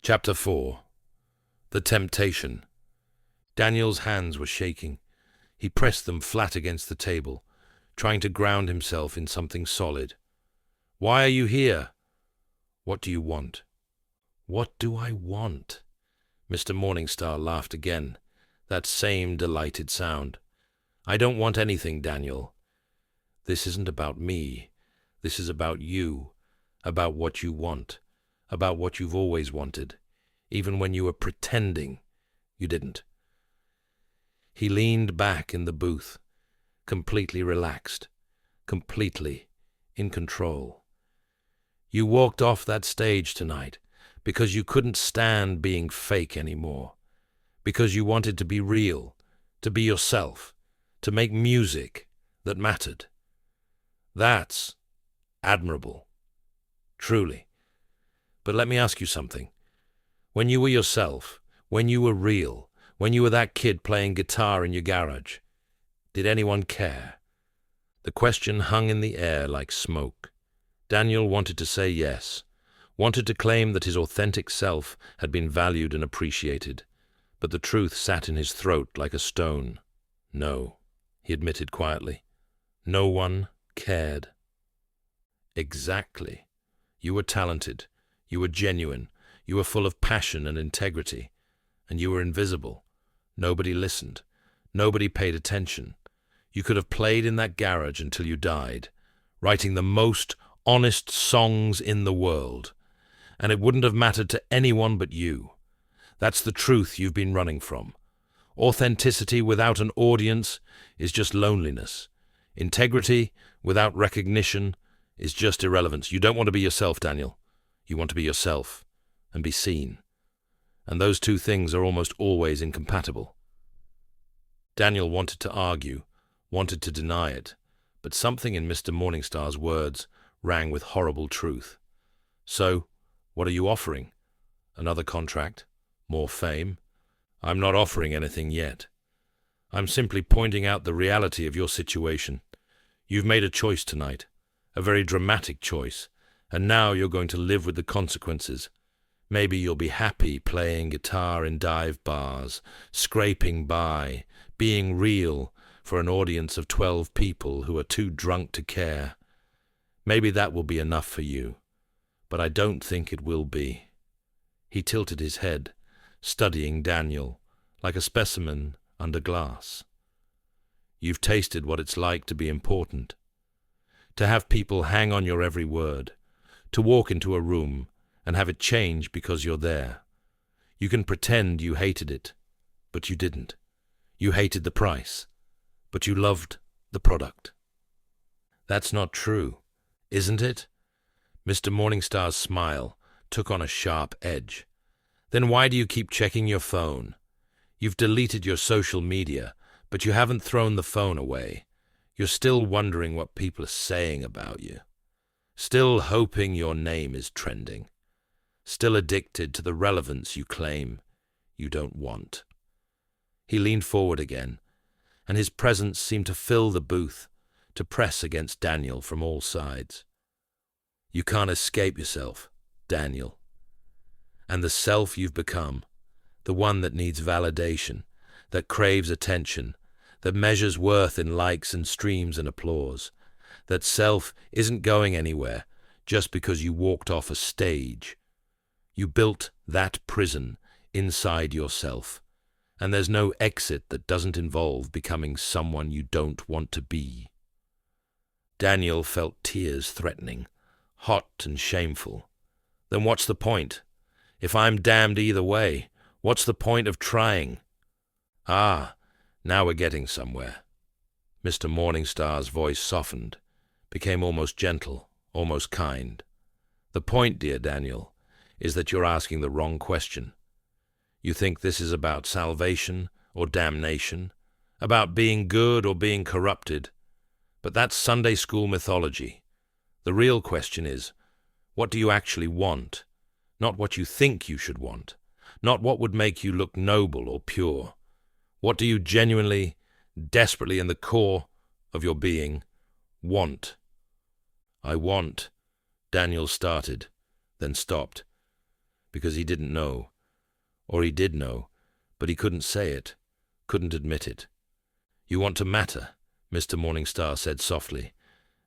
Chapter 4. The Temptation. Daniel's hands were shaking. He pressed them flat against the table, trying to ground himself in something solid. "Why are you here?" "What do you want?" "What do I want?" Mr. Morningstar laughed again, that same delighted sound. "I don't want anything, Daniel. This isn't about me. This is about you, about what you want, about what you've always wanted, even when you were pretending you didn't." He leaned back in the booth, completely relaxed, completely in control. You walked off that stage tonight because you couldn't stand being fake anymore, because you wanted to be real, to be yourself, to make music that mattered. That's admirable, truly. But let me ask you something. When you were yourself, when you were real, when you were that kid playing guitar in your garage, did anyone care? The question hung in the air like smoke. Daniel wanted to say yes, wanted to claim that his authentic self had been valued and appreciated, but the truth sat in his throat like a stone. No, he admitted quietly. No one cared. Exactly. You were talented, you were genuine, you were full of passion and integrity, and you were invisible. Nobody listened. Nobody paid attention. You could have played in that garage until you died, writing the most honest songs in the world, and it wouldn't have mattered to anyone but you. That's the truth you've been running from. Authenticity without an audience is just loneliness. Integrity without recognition is just irrelevance. You don't want to be yourself, Daniel. You want to be yourself and be seen. And those two things are almost always incompatible. Daniel wanted to argue, wanted to deny it, but something in Mr. Morningstar's words rang with horrible truth. "So, what are you offering? Another contract? More fame?" "I'm not offering anything yet. I'm simply pointing out the reality of your situation. You've made a choice tonight, a very dramatic choice, and now you're going to live with the consequences. Maybe you'll be happy playing guitar in dive bars, scraping by, being real for an audience of 12 people who are too drunk to care. Maybe that will be enough for you, but I don't think it will be." He tilted his head, studying Daniel like a specimen under glass. "You've tasted what it's like to be important, to have people hang on your every word, to walk into a room and have it change because you're there. You can pretend you hated it, but you didn't. You hated the price, but you loved the product." "That's not true, isn't it?" Mr. Morningstar's smile took on a sharp edge. "Then why do you keep checking your phone? You've deleted your social media, but you haven't thrown the phone away. You're still wondering what people are saying about you. Still hoping your name is trending. Still addicted to the relevance you claim you don't want." He leaned forward again, and his presence seemed to fill the booth, to press against Daniel from all sides. "You can't escape yourself, Daniel. And the self you've become, the one that needs validation, that craves attention, that measures worth in likes and streams and applause, that self isn't going anywhere just because you walked off a stage. You built that prison inside yourself, and there's no exit that doesn't involve becoming someone you don't want to be." Daniel felt tears threatening, hot and shameful. "Then what's the point? If I'm damned either way, what's the point of trying?" "Ah, now we're getting somewhere." Mr. Morningstar's voice softened, became almost gentle, almost kind. "The point, dear Daniel, is that you're asking the wrong question. You think this is about salvation or damnation, about being good or being corrupted, but that's Sunday school mythology. The real question is, what do you actually want? Not what you think you should want, not what would make you look noble or pure. What do you genuinely, desperately in the core of your being, want?" "I want," Daniel started, then stopped. because he didn't know. Or he did know, but he couldn't say it, couldn't admit it. "You want to matter," Mr. Morningstar said softly,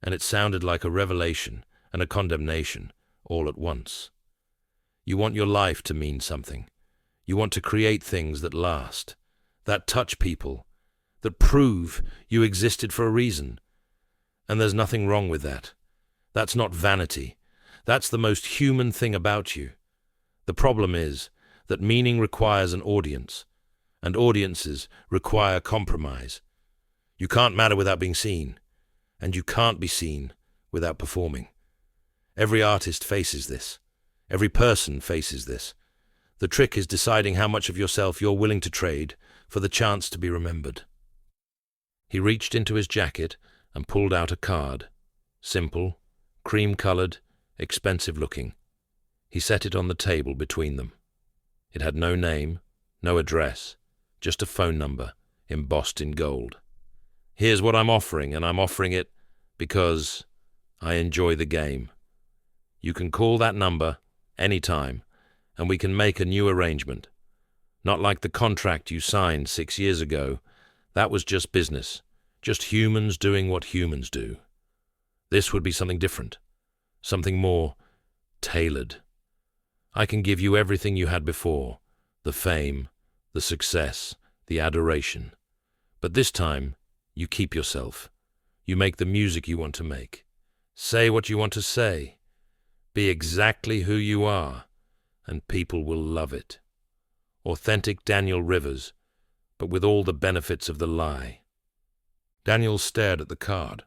and it sounded like a revelation and a condemnation all at once. "You want your life to mean something. You want to create things that last, that touch people, that prove you existed for a reason. And there's nothing wrong with that. That's not vanity. That's the most human thing about you. The problem is that meaning requires an audience, and audiences require compromise. You can't matter without being seen, and you can't be seen without performing. Every artist faces this. Every person faces this. The trick is deciding how much of yourself you're willing to trade for the chance to be remembered." He reached into his jacket and pulled out a card. Simple, cream-colored, expensive-looking. He set it on the table between them. It had no name, no address, just a phone number embossed in gold. "Here's what I'm offering, and I'm offering it because I enjoy the game. You can call that number any time, and we can make a new arrangement. Not like the contract you signed 6 years ago. That was just business, just humans doing what humans do. This would be something different, something more tailored. I can give you everything you had before, the fame, the success, the adoration. But this time, you keep yourself. You make the music you want to make. Say what you want to say. Be exactly who you are, and people will love it. Authentic Daniel Rivers, but with all the benefits of the lie." Daniel stared at the card.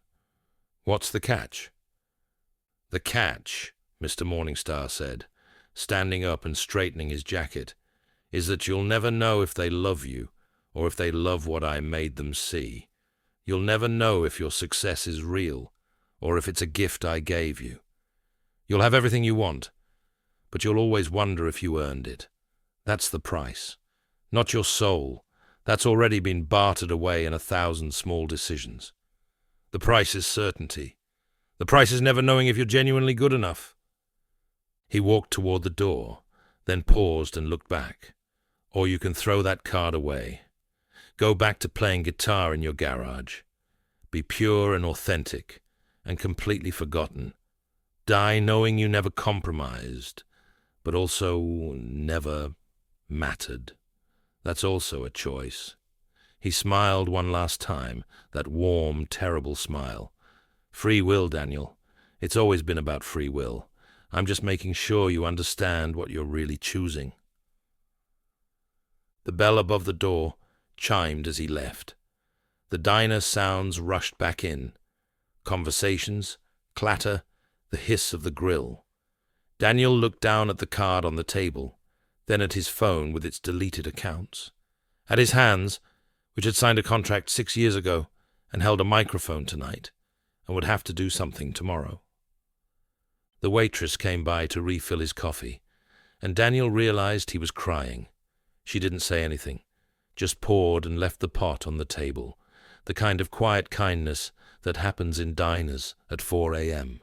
"What's the catch?" "The catch," Mr. Morningstar said, standing up and straightening his jacket, "is that you'll never know if they love you or if they love what I made them see. You'll never know if your success is real or if it's a gift I gave you. You'll have everything you want, but you'll always wonder if you earned it. That's the price. Not your soul. That's already been bartered away in 1,000 small decisions. The price is certainty. The price is never knowing if you're genuinely good enough." He walked toward the door, then paused and looked back. "Or you can throw that card away. Go back to playing guitar in your garage. Be pure and authentic and completely forgotten. Die knowing you never compromised, but also never mattered. That's also a choice." He smiled one last time, that warm, terrible smile. "Free will, Daniel. It's always been about free will. I'm just making sure you understand what you're really choosing." The bell above the door chimed as he left. The diner sounds rushed back in. Conversations, clatter, the hiss of the grill. Daniel looked down at the card on the table, then at his phone with its deleted accounts. At his hands, which had signed a contract 6 years ago and held a microphone tonight, and would have to do something tomorrow. The waitress came by to refill his coffee, and Daniel realized he was crying. She didn't say anything, just poured and left the pot on the table, the kind of quiet kindness that happens in diners at 4 a.m.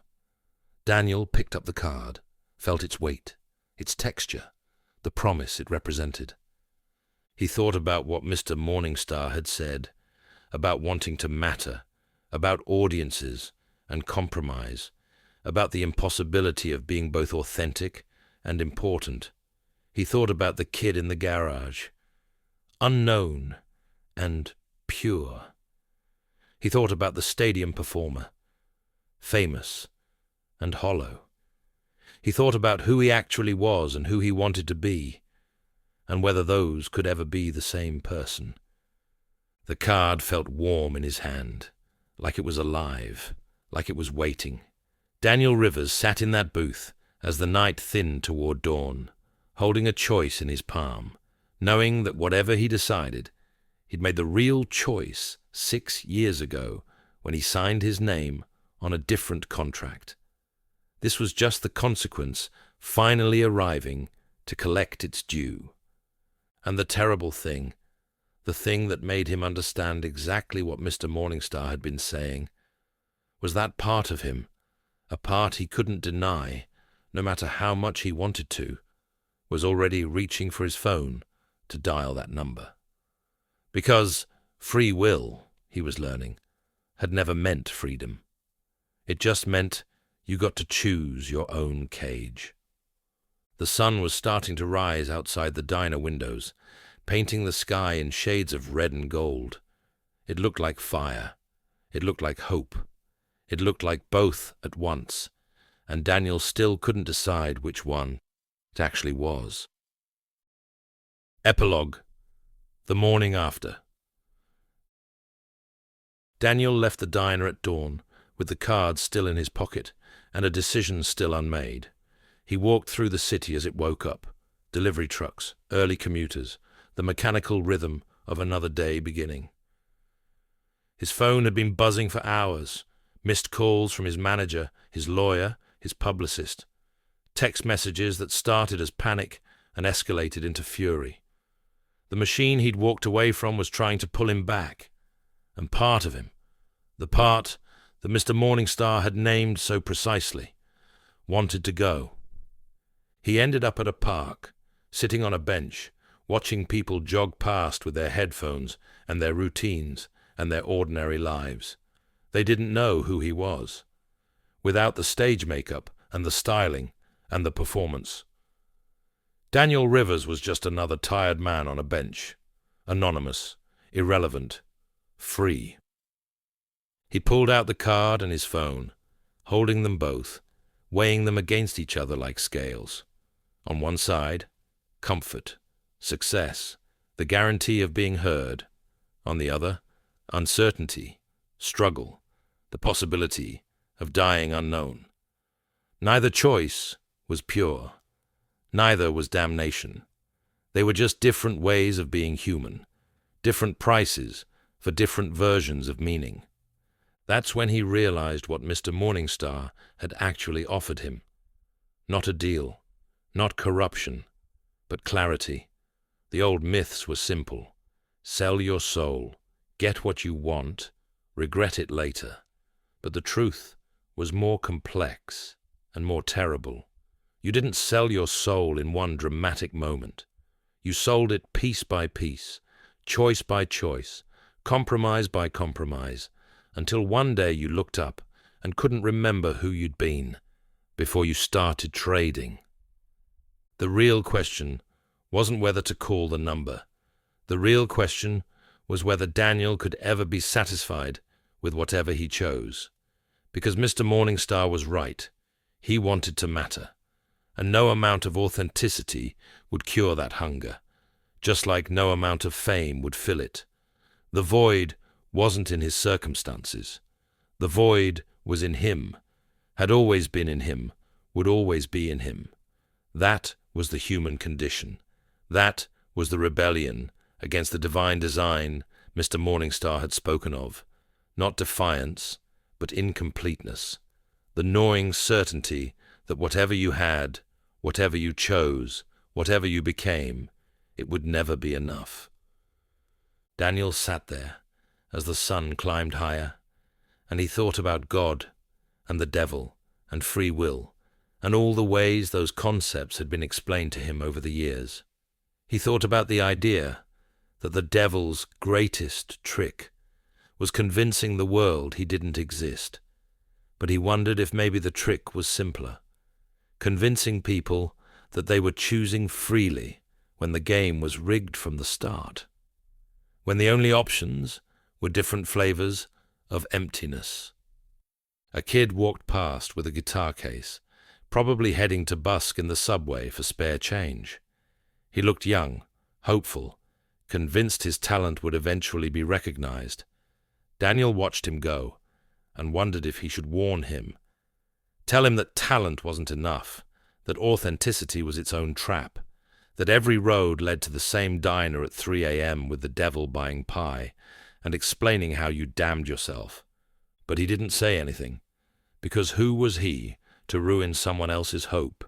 Daniel picked up the card, felt its weight, its texture, the promise it represented. He thought about what Mr. Morningstar had said, about wanting to matter, about audiences and compromise, about the impossibility of being both authentic and important. He thought about the kid in the garage, unknown and pure. He thought about the stadium performer, famous and hollow. He thought about who he actually was and who he wanted to be, and whether those could ever be the same person. The card felt warm in his hand, like it was alive, like it was waiting. Daniel Rivers sat in that booth as the night thinned toward dawn, holding a choice in his palm, knowing that whatever he decided, he'd made the real choice 6 years ago when he signed his name on a different contract. This was just the consequence finally arriving to collect its due. And the terrible thing, the thing that made him understand exactly what Mr. Morningstar had been saying, was that part of him, a part he couldn't deny, no matter how much he wanted to, was already reaching for his phone to dial that number. Because free will, he was learning, had never meant freedom. It just meant you got to choose your own cage. The sun was starting to rise outside the diner windows, painting the sky in shades of red and gold. It looked like fire. It looked like hope. It looked like both at once, and Daniel still couldn't decide which one it actually was. Epilogue. The morning after. Daniel left the diner at dawn, with the card still in his pocket and a decision still unmade. He walked through the city as it woke up. Delivery trucks, early commuters, the mechanical rhythm of another day beginning. His phone had been buzzing for hours, missed calls from his manager, his lawyer, his publicist, text messages that started as panic and escalated into fury. The machine he'd walked away from was trying to pull him back, and part of him, the part that Mr. Morningstar had named so precisely, wanted to go. He ended up at a park, sitting on a bench, watching people jog past with their headphones and their routines and their ordinary lives. They didn't know who he was, without the stage makeup and the styling and the performance. Daniel Rivers was just another tired man on a bench, anonymous, irrelevant, free. He pulled out the card and his phone, holding them both, weighing them against each other like scales. On one side, comfort, success, the guarantee of being heard. On the other, uncertainty, struggle, the possibility of dying unknown. Neither choice was pure. Neither was damnation. They were just different ways of being human, different prices for different versions of meaning. That's when he realized what Mr. Morningstar had actually offered him. Not a deal, not corruption, but clarity. The old myths were simple. Sell your soul, get what you want, regret it later. But the truth was more complex and more terrible. You didn't sell your soul in one dramatic moment. You sold it piece by piece, choice by choice, compromise by compromise, until one day you looked up and couldn't remember who you'd been before you started trading. The real question wasn't whether to call the number. The real question was whether Daniel could ever be satisfied with whatever he chose. Because Mr. Morningstar was right. He wanted to matter. And no amount of authenticity would cure that hunger, just like no amount of fame would fill it. The void wasn't in his circumstances. The void was in him, had always been in him, would always be in him. That was the human condition. That was the rebellion against the divine design Mr. Morningstar had spoken of. Not defiance, but incompleteness. The gnawing certainty that whatever you had, whatever you chose, whatever you became, it would never be enough. Daniel sat there as the sun climbed higher, and he thought about God and the devil and free will and all the ways those concepts had been explained to him over the years. He thought about the idea that the devil's greatest trick was convincing the world he didn't exist. But he wondered if maybe the trick was simpler, convincing people that they were choosing freely when the game was rigged from the start, when the only options were different flavors of emptiness. A kid walked past with a guitar case, probably heading to busk in the subway for spare change. He looked young, hopeful, convinced his talent would eventually be recognized. Daniel watched him go and wondered if he should warn him. Tell him that talent wasn't enough, that authenticity was its own trap, that every road led to the same diner at 3 a.m. with the devil buying pie and explaining how you damned yourself. But he didn't say anything, because who was he to ruin someone else's hope?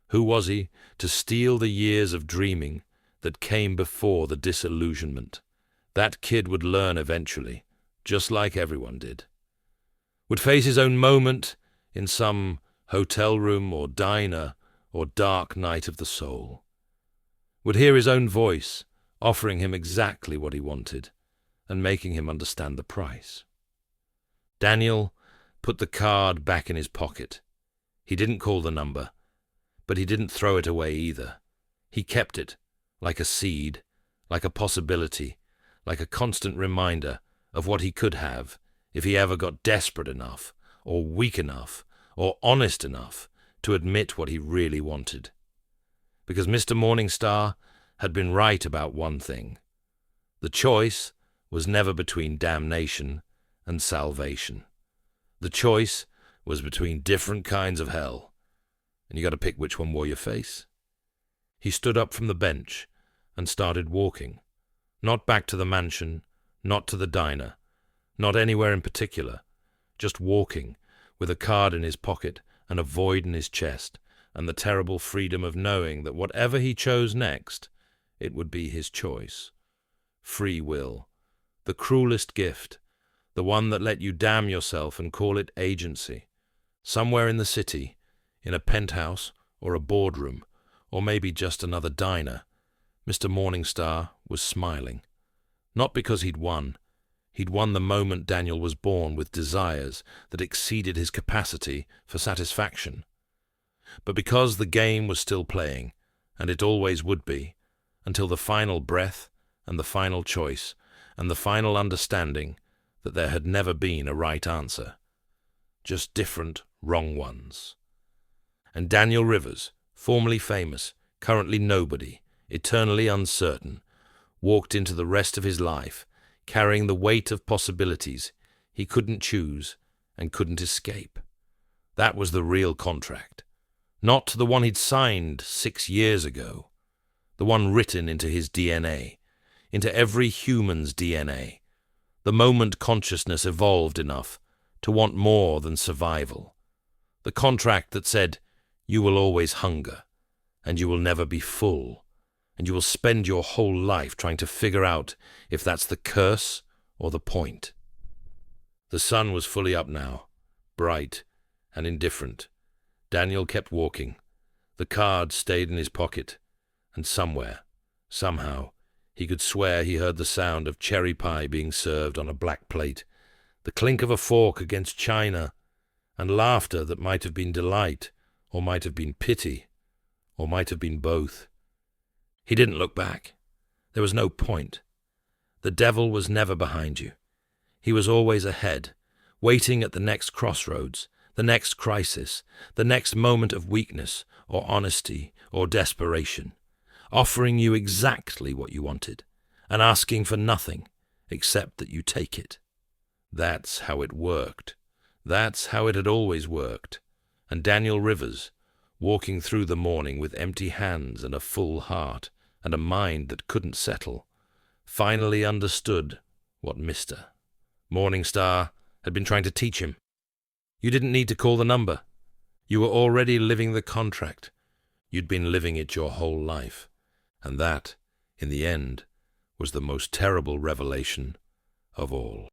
Who was he to steal the years of dreaming that came before the disillusionment? That kid would learn eventually, just like everyone did. Would face his own moment in some hotel room or diner or dark night of the soul. would hear his own voice offering him exactly what he wanted and making him understand the price. Daniel put the card back in his pocket. He didn't call the number, but he didn't throw it away either. He kept it, like a seed, like a possibility, like a constant reminder of what he could have if he ever got desperate enough, or weak enough, or honest enough to admit what he really wanted. Because Mr. Morningstar had been right about one thing. The choice was never between damnation and salvation. The choice was between different kinds of hell, and you got to pick which one wore your face. He stood up from the bench and started walking, not back to the mansion, not to the diner, not anywhere in particular, just walking with a card in his pocket and a void in his chest, and the terrible freedom of knowing that whatever he chose next, it would be his choice. Free will, the cruelest gift, the one that let you damn yourself and call it agency. Somewhere in the city, in a penthouse or a boardroom, or maybe just another diner, Mr. Morningstar was smiling. Not because he'd won. He'd won the moment Daniel was born with desires that exceeded his capacity for satisfaction. But because the game was still playing, and it always would be, until the final breath and the final choice and the final understanding that there had never been a right answer, just different wrong ones. And Daniel Rivers, formerly famous, currently nobody, eternally uncertain, walked into the rest of his life carrying the weight of possibilities he couldn't choose and couldn't escape. That was the real contract, not the one he'd signed 6 years ago, the one written into his DNA, into every human's DNA, the moment consciousness evolved enough to want more than survival, the contract that said, you will always hunger, and you will never be full, and you will spend your whole life trying to figure out if that's the curse or the point. The sun was fully up now, bright and indifferent. Daniel kept walking. The card stayed in his pocket, and somewhere, somehow, he could swear he heard the sound of cherry pie being served on a black plate, the clink of a fork against china, and laughter that might have been delight, or might have been pity, or might have been both. He didn't look back. There was no point. The devil was never behind you. He was always ahead, waiting at the next crossroads, the next crisis, the next moment of weakness or honesty or desperation, offering you exactly what you wanted and asking for nothing except that you take it. That's how it worked. That's how it had always worked. And Daniel Rivers, walking through the morning with empty hands and a full heart and a mind that couldn't settle, finally understood what Mr. Morningstar had been trying to teach him. You didn't need to call the number. You were already living the contract. You'd been living it your whole life. And that, in the end, was the most terrible revelation of all.